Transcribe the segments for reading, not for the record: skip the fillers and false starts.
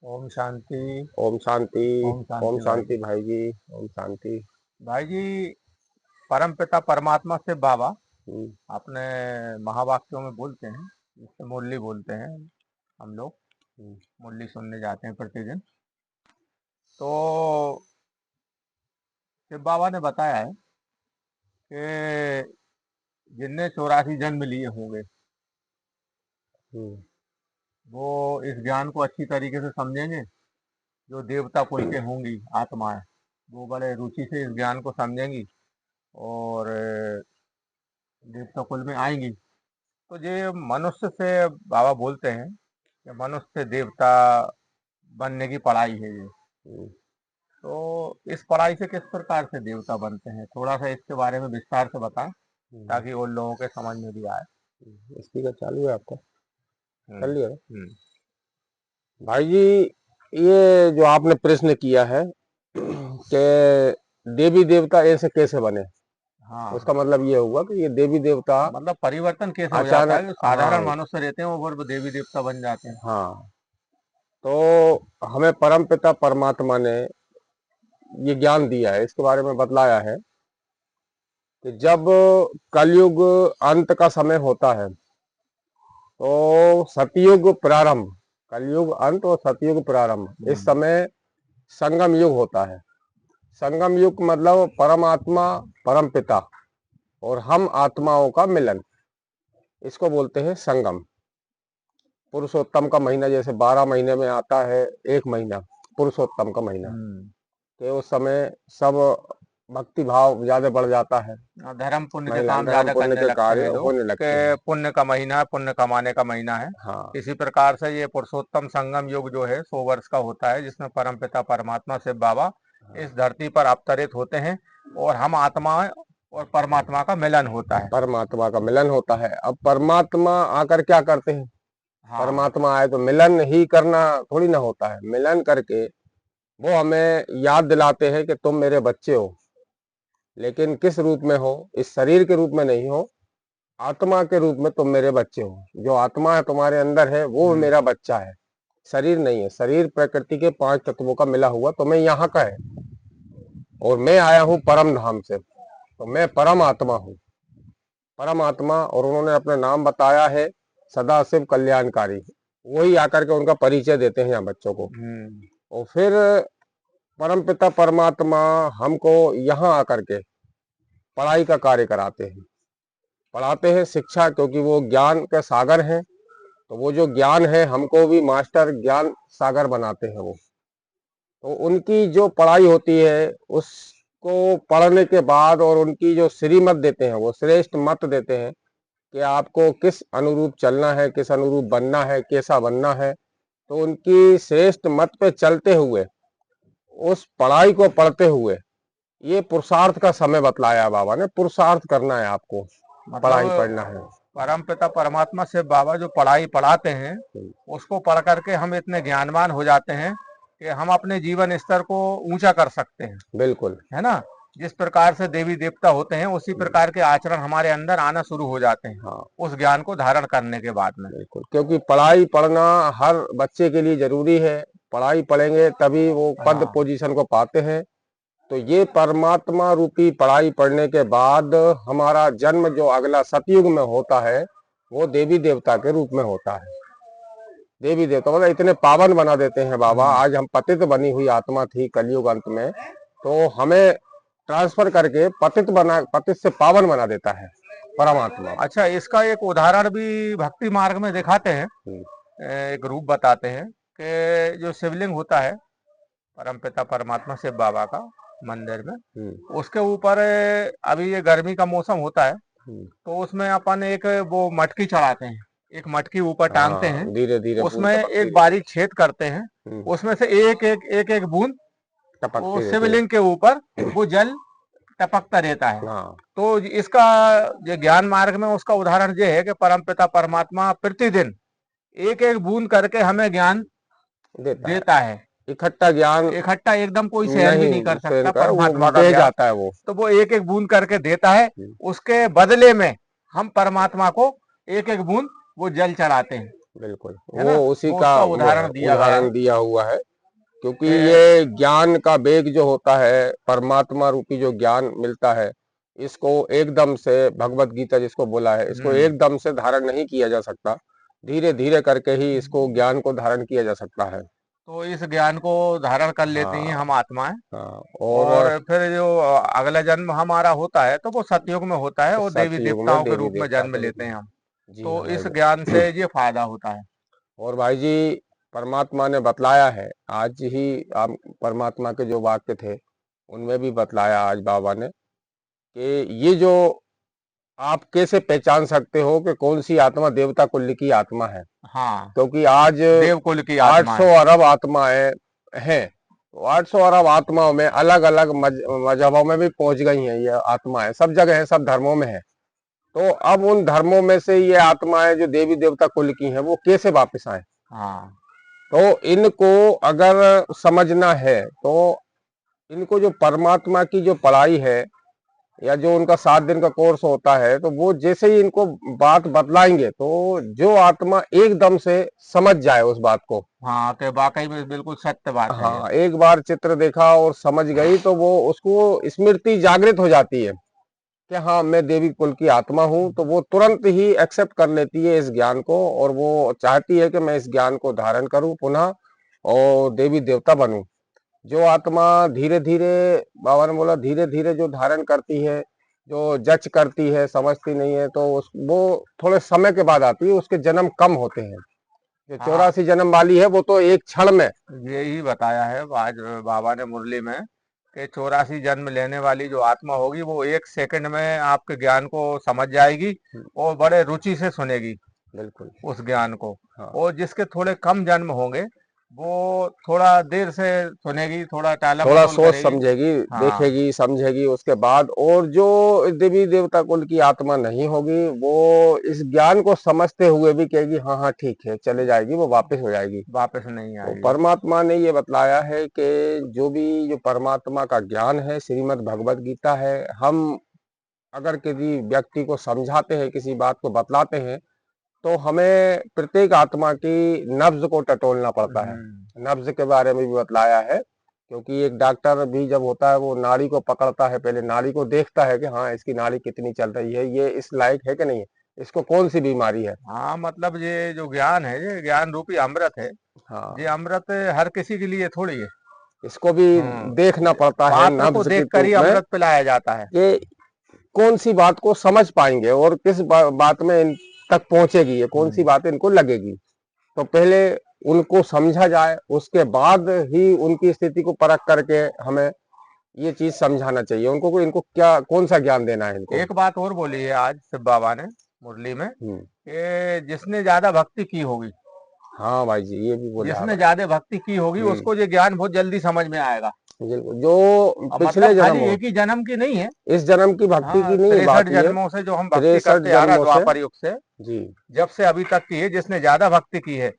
ओम शांति। ओम शांति। ओम ओम शांति भाई शांति जी। भाई जी। ओम शांति। भाई जी, परम पिता परमात्मा से बाबा हम्म, अपने महावाक्यों में बोलते हैं, जिससे मुरली बोलते हैं। हम लोग हम्म, मुरली सुनने जाते हैं प्रतिदिन। तो शिव बाबा ने बताया है कि जिनने 84 जन्म लिए होंगे हम्म, वो इस ज्ञान को अच्छी तरीके से समझेंगे। जो देवता कुल के होंगी आत्माएं, वो बड़े रुचि से इस ज्ञान को समझेंगी और देवता कुल में आएंगी। तो ये मनुष्य से बाबा बोलते हैं कि मनुष्य से देवता बनने की पढ़ाई है ये। हम्म, तो इस पढ़ाई से किस प्रकार से देवता बनते हैं, थोड़ा सा इसके बारे में विस्तार से बताएं, हम्म, ताकि उन लोगों के समझ में भी आए। स्पीकर चालू है आपका? हम्म। कर लिया ना? हम्म। भाई जी, ये जो आपने प्रश्न किया है कि देवी देवता ऐसे कैसे बने, हाँ, उसका मतलब ये हुआ कि ये देवी देवता मतलब परिवर्तन कैसे हो जाता है, अचानक, जो साधारण हाँ, मनुष्य रहते हैं वो फिर देवी देवता बन जाते हैं। हाँ, तो हमें परम पिता परमात्मा ने ये ज्ञान दिया है, इसके बारे में बतलाया है कि जब कलयुग अंत का समय होता है तो सतयुग प्रारंभ, कलयुग अंत और सतयुग प्रारंभ, इस हम्म। समय संगम युग होता है। संगम युग मतलब परमात्मा, परम पिता और हम आत्माओं का मिलन, इसको बोलते हैं संगम। पुरुषोत्तम का महीना जैसे 12 महीने में आता है, एक महीना पुरुषोत्तम का महीना, हम्म। तो उस समय सब भक्ति भाव ज्यादा बढ़ जाता है। धर्म पुण्य के महिला काम धर्म ज्यादा पुण्य करने के लगते कार्य हैं लोग, होने लगते के हैं। पुण्य का महीना है, पुण्य कमाने का महीना है। हाँ, इसी प्रकार से ये पुरुषोत्तम संगम युग जो है 100 वर्ष का होता है, जिसमें परम पिता परमात्मा शिव बाबा हाँ, इस धरती पर अवतरित होते हैं और हम आत्मा और परमात्मा का मिलन होता है। परमात्मा का मिलन होता है। अब परमात्मा आकर क्या करते हैं? हाँ। परमात्मा आए तो मिलन ही करना थोड़ी ना होता है, मिलन करके वो हमें याद दिलाते हैं कि तुम मेरे बच्चे हो, लेकिन किस रूप में हो? इस शरीर के रूप में नहीं हो, आत्मा के रूप में तुम मेरे बच्चे हो। जो आत्मा है तुम्हारे अंदर है वो हम्म। मेरा बच्चा है, शरीर नहीं है। शरीर प्रकृति के 5 तत्वों का मिला हुआ तो मैं यहाँ का है, और मैं आया हूँ परम धाम से, तो मैं परम आत्मा हूँ। परम आत्मा, और उन्होंने अपना नाम बताया है सदाशिव कल्याणकारी। वही आकर के उनका परिचय देते हैं यहाँ बच्चों को। हम्म। और फिर परम पिता परमात्मा हमको यहाँ आकर के पढ़ाई का कार्य कराते हैं, पढ़ाते हैं शिक्षा, क्योंकि वो ज्ञान के सागर हैं। तो वो जो ज्ञान है हमको भी मास्टर ज्ञान सागर बनाते हैं वो। तो उनकी जो पढ़ाई होती है उसको पढ़ने के बाद, और उनकी जो श्रीमत देते हैं, वो श्रेष्ठ मत देते हैं कि आपको किस अनुरूप चलना है, किस अनुरूप बनना है, कैसा बनना है। तो उनकी श्रेष्ठ मत पे चलते हुए, उस पढ़ाई को पढ़ते हुए, ये पुरुषार्थ का समय बतलाया बाबा ने। पुरुषार्थ करना है आपको, पढ़ाई मतलब पढ़ना है। परम पिता परमात्मा से बाबा जो पढ़ाई पढ़ाते हैं, उसको पढ़ करके हम इतने ज्ञानवान हो जाते हैं कि हम अपने जीवन स्तर को ऊंचा कर सकते हैं, बिल्कुल। है ना। जिस प्रकार से देवी देवता होते हैं उसी प्रकार के आचरण हमारे अंदर आना शुरू हो जाते हैं हाँ, उस ज्ञान को धारण करने के बाद में। बिल्कुल, क्योंकि पढ़ाई पढ़ना हर बच्चे के लिए जरूरी है। पढ़ाई पढ़ेंगे तभी वो पद हाँ। पोजीशन को पाते हैं। तो ये परमात्मा रूपी पढ़ाई पढ़ने के बाद हमारा जन्म जो अगला सतयुग में होता है, वो देवी देवता के रूप में होता है। देवी देवता मतलब इतने पावन बना देते हैं बाबा। हम्म। आज हम पतित बनी हुई आत्मा थी कलयुग अंत में, तो हमें ट्रांसफर करके पतित से पावन बना देता है परमात्मा। अच्छा, इसका एक उदाहरण भी भक्ति मार्ग में दिखाते हैं। हम्म, एक रूप बताते हैं कि जो शिवलिंग होता है परम पिता परमात्मा शिव बाबा का मंदिर में, हम्म, उसके ऊपर अभी ये गर्मी का मौसम होता है, हम्म। तो उसमें अपन एक वो मटकी चढ़ाते हैं, एक मटकी ऊपर टांगते हैं, हाँ, धीरे धीरे बूंद उसमें टपकती एक रहती। बारीक छेद करते हैं, हम्म, उसमें से एक एक बूंद वो टपकती रहती है। शिवलिंग के ऊपर वो जल टपकता रहता है। हाँ, तो इसका जो ज्ञान मार्ग में उसका उदाहरण ये है कि परम पिता परमात्मा प्रतिदिन एक एक बूंद करके हमें ज्ञान देता है। देता है। इकट्ठा ज्ञान इकट्ठा एकदम कोई सहन भी नहीं नहीं कर सहन सकता कर, वो परमात्मा का बह ज्ञान। जाता है वो। तो वो एक एक बूंद करके देता है, हम्म, उसके बदले में हम परमात्मा को एक एक बूंद वो जल चढ़ाते हैं। बिल्कुल है वो ना। उसी वो का उसका वो है, उदाहरण दिया गया उदाहरण है दिया हुआ है। क्योंकि कि ये ज्ञान का वेग जो होता है, परमात्मा रूपी जो ज्ञान मिलता है, इसको एकदम से भगवत गीता जिसको बोला है, इसको हम्म एकदम से धारण नहीं किया जा सकता। धीरे धीरे करके ही इसको ज्ञान को धारण किया जा सकता है। तो इस ज्ञान को धारण कर लेते ही हाँ हम आत्माएं, हाँ। और और फिर जो अगला जन्म हमारा होता है तो वो सतयुग में होता है और देवी सतयुग में देवताओं के देवी रूप में देवता जन्म के रूप लेते में। हैं हम। जी तो हाँ भाई। इस ज्ञान से ये फायदा होता है। और भाई जी, परमात्मा ने बतलाया है आज ही, आप परमात्मा के जो वाक्य थे उनमें भी बतलाया आज बाबा ने कि ये जो आप कैसे पहचान सकते हो कि कौन सी आत्मा देवता कुल की आत्मा है। हाँ, क्योंकि आज देवकुल की आत्मा 800 है। अरब आत्माएं हैं, तो 800 अरब आत्माओं में अलग अलग मजहबों में भी पहुंच गई हैं ये आत्माएं, सब जगह है, सब धर्मों में है। तो अब उन धर्मों में से ये आत्माएं जो देवी देवता कुल की हैं वो कैसे वापस आए। हाँ, तो इनको अगर समझना है तो इनको जो परमात्मा की जो पढ़ाई है या जो उनका 7 दिन का कोर्स होता है, तो वो जैसे ही इनको बात बतलाएंगे तो जो आत्मा एकदम से समझ जाए उस बात को। हाँ, तो वाकई में बिल्कुल सत्य बात है ये। हाँ, एक बार चित्र देखा और समझ गई तो वो उसको स्मृति जागृत हो जाती है कि हाँ मैं देवी कुल की आत्मा हूँ, तो वो तुरंत ही एक्सेप्ट कर लेती है इस ज्ञान को और वो चाहती है कि मैं इस ज्ञान को धारण करूं पुनः और देवी देवता बनूं। जो आत्मा धीरे धीरे, बाबा ने बोला धीरे धीरे जो धारण करती है, जो जज करती है, समझती नहीं है, तो वो थोड़े समय के बाद आती है, उसके जन्म कम होते हैं। जो हाँ, 84 जन्म वाली है वो तो एक क्षण में। यही बताया है आज बाबा ने मुरली में कि 84 जन्म लेने वाली जो आत्मा होगी वो 1 सेकंड में आपके ज्ञान को समझ जाएगी और बड़े रुचि से सुनेगी बिल्कुल। उस ज्ञान को। हाँ, और जिसके थोड़े कम जन्म होंगे वो थोड़ा देर से सुनेगी, थोड़ा टाला थोड़ा मटोल सोच करेगी। समझेगी, हाँ, देखेगी, समझेगी उसके बाद। और जो देवी देवता कुल की आत्मा नहीं होगी वो इस ज्ञान को समझते हुए भी कहेगी हाँ हाँ ठीक है, चले जाएगी, वो वापस हो जाएगी। वापस नहीं तो आएगी। परमात्मा ने ये बतलाया है कि जो परमात्मा का ज्ञान है, श्रीमद् भगवत गीता है, हम अगर किसी व्यक्ति को समझाते हैं, किसी बात को बतलाते हैं, तो हमें प्रत्येक आत्मा की नब्ज को टटोलना पड़ता है। नब्ज के बारे में भी बतलाया है। क्योंकि एक डॉक्टर भी जब होता है वो नाड़ी को पकड़ता है, पहले नाड़ी को देखता है कि हाँ इसकी नाड़ी कितनी चल रही है, ये इस लायक है कि नहीं है, इसको कौन सी बीमारी है। हाँ, मतलब ये जो ज्ञान है ये ज्ञान रूपी अमृत है। ये हाँ, अमृत हर किसी के लिए थोड़ी है। इसको भी देखना पड़ता है पात्र को नब्ज के देखकर रूप ही में अमृत पिलाया जाता है। कि कौन सी बात को समझ पाएंगे और किस बात में इन तक पहुंचेगी, ये कौन सी हम्म बात इनको लगेगी। तो पहले उनको समझा जाए, उसके बाद ही उनकी स्थिति को परख करके हमें ये चीज समझाना चाहिए उनको को इनको क्या कौन सा ज्ञान देना है इनको। एक बात और बोली है आज शिव बाबा ने मुरली में हम्म। कि जिसने ज्यादा भक्ति की होगी, हाँ भाई जी, ये भी बोला है जिसने भाई। ज्यादा भक्ति की होगी हम्म। उसको ये ज्ञान बहुत जल्दी समझ में आएगा। जो और मतलब पिछले जन्म खाली हो, एक ही जन्म की नहीं है। इस जन्म की भक्ति हाँ, की नहीं 63 बात ये, जन्मों से जो हम भक्ति 63 करते आ रहा जन्मों से। द्वापर युग से, जी। जब से अभी तक की है, जिसने ज्यादा भक्ति की है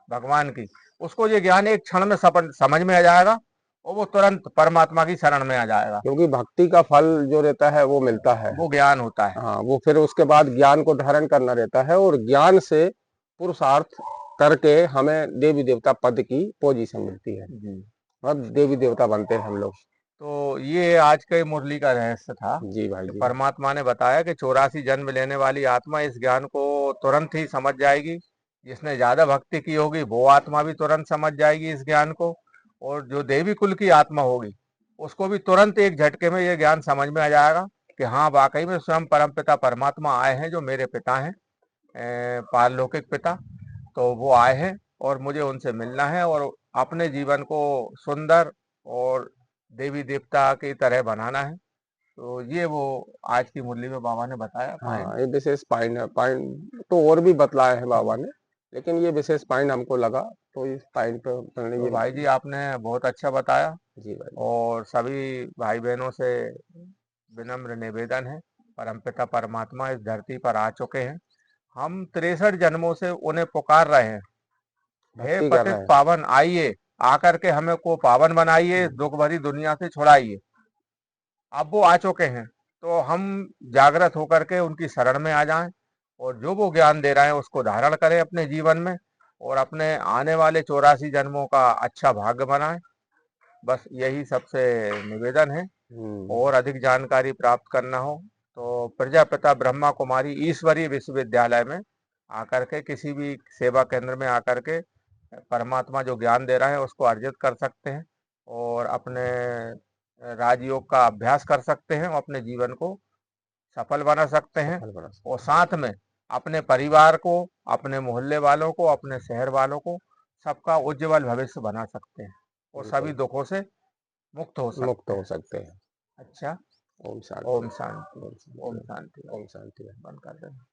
भगवान की, उसको ये ज्ञान एक क्षण में समझ में आ जाएगा और वो तुरंत परमात्मा की शरण में आ जाएगा। क्योंकि भक्ति का फल जो रहता है वो मिलता है। वो ज्ञान होता है। हाँ, वो फिर उसके बाद ज्ञान को धारण करना रहता है और ज्ञान से पुरुषार्थ करके हमें देवी देवता पद की पोजीशन मिलती है। जी। अब देवी देवता बनते हैं हम लोग। तो ये आज के मुरली का रहस्य था जी भाई कि जी। परमात्मा ने बताया कि 84 जन्म लेने वाली आत्मा इस ज्ञान को तुरंत ही समझ जाएगी। जिसने ज्यादा भक्ति की होगी वो आत्मा भी तुरंत समझ जाएगी इस ज्ञान को। और जो देवी कुल की आत्मा होगी उसको भी तुरंत एक झटके में ये ज्ञान समझ में आ जाएगा कि हाँ वाकई में स्वयं परमपिता परमात्मा आए हैं, जो मेरे पिता हैं, पारलौकिक पिता। तो वो आए हैं और मुझे उनसे मिलना है और अपने जीवन को सुंदर और देवी देवता की तरह बनाना है। तो ये वो आज की मुरली में बाबा ने बताया पॉइंट। हाँ, ये विशेष पॉइंट है। पॉइंट तो और भी बतलाए हैं बाबा ने, लेकिन ये विशेष पॉइंट हमको लगा, तो इस पॉइंट पे हमने तो ये। भाई जी आपने बहुत अच्छा बताया। जी भाई जी। और सभी भाई बहनों से विनम्र निवेदन है, परमपिता परमात्मा इस धरती पर आ चुके हैं। हम 63 जन्मों से उन्हें पुकार रहे हैं, हे भक्ति कर पतित रहे हैं। पावन आइए, आकर के हमें को पावन बनाइए, इस दुख भरी दुनिया से छुड़ाइए। अब वो आ चुके हैं तो हम जागृत होकर के उनकी शरण में आ जाएं और जो वो ज्ञान दे रहे हैं उसको धारण करें अपने जीवन में और अपने आने वाले 84 जन्मों का अच्छा भाग्य बनाएं। बस यही सबसे निवेदन है। और अधिक जानकारी प्राप्त करना हो तो प्रजापिता ब्रह्मा कुमारी ईश्वरीय विश्वविद्यालय में आकर के, किसी भी सेवा केंद्र में आकर के परमात्मा जो ज्ञान दे रहा है उसको अर्जित कर सकते हैं और अपने राजयोग का अभ्यास कर सकते हैं और अपने जीवन को सफल बना सकते हैं। और साथ में अपने परिवार को, अपने मोहल्ले वालों को, अपने शहर वालों को, सबका उज्जवल भविष्य बना सकते हैं और सभी दुखों से मुक्त हो सकते हैं। अच्छा, ओम ओम शांति। शांति। ओम शांति। ओम शांति। ओम शांति। बंद कर दें।